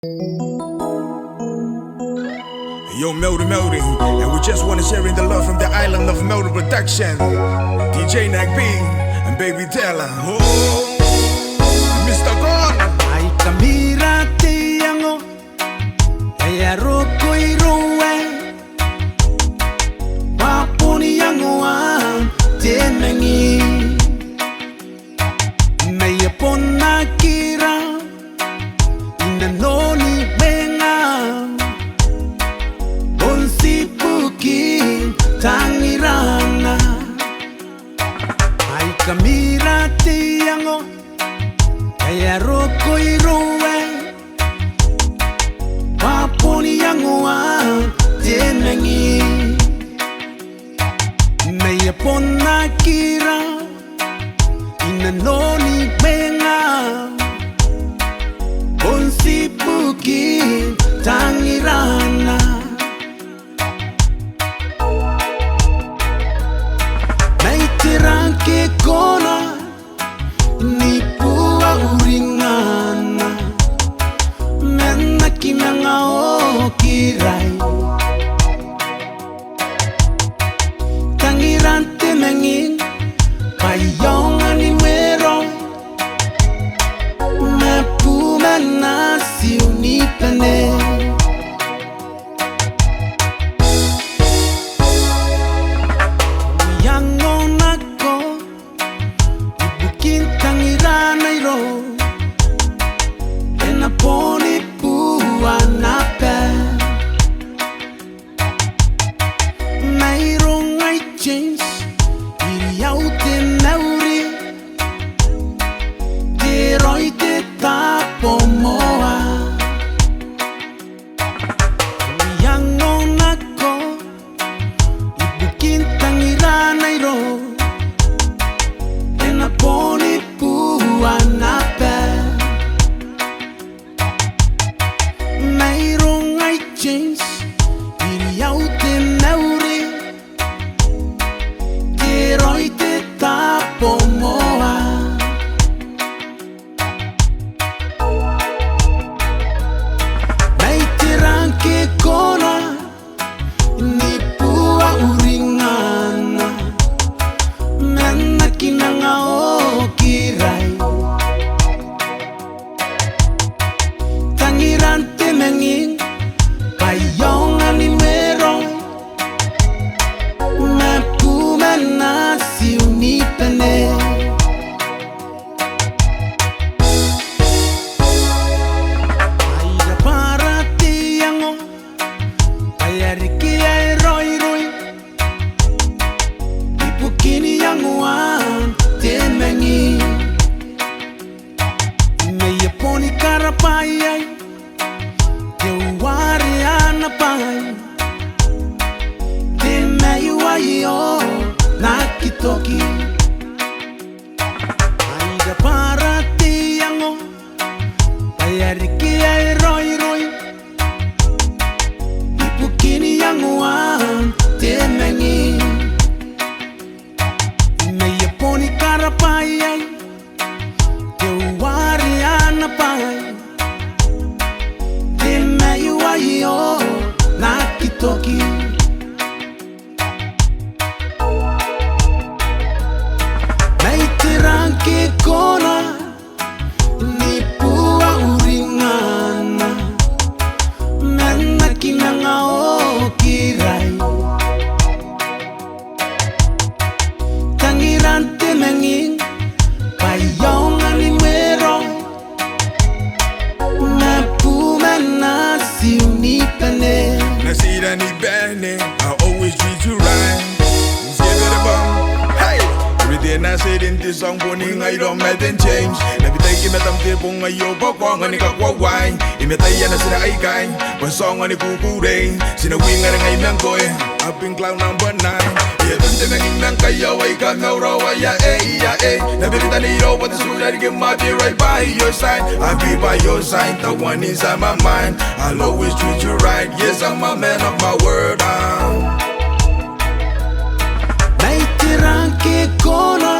Yo, Melody, and we just want to share in the love from the island of Melody Production. DJ Nag B and Baby Della. Oh, Mr. God. Ay kamira tiyango, ay aroko irowe. Wapuni yango ang timengi. Mayapon na kira, inanoni benga. Onsipuki tangirana. Ay kamira tiyango, ay aroko irowe. Wapuni yango ang timengi. Mayapon na kira, inanoni benga. Onsipuki tangirana. Naitirang ke kona ni pua uringana. Mena kinanga o kirai. Tangirante mengin payong animero. Me puma nasi unipene. I always treat you right. Hey, every day I said in this song, boning I don't make them change. Every day you met them people, you walk on and you got what wine. You met a yana said I kind, one song on the cuckoo day. Seen a wing and I ain't going. I've been clown number 9. Yeah, don't think I'm Kaya, wake up, no row, yeah, eh. Never did I need over the school that give my be right by your side. I'll be by your side, the one inside my mind. I'll always treat you right. Yes, I'm a man of my word. Naitirang ke kona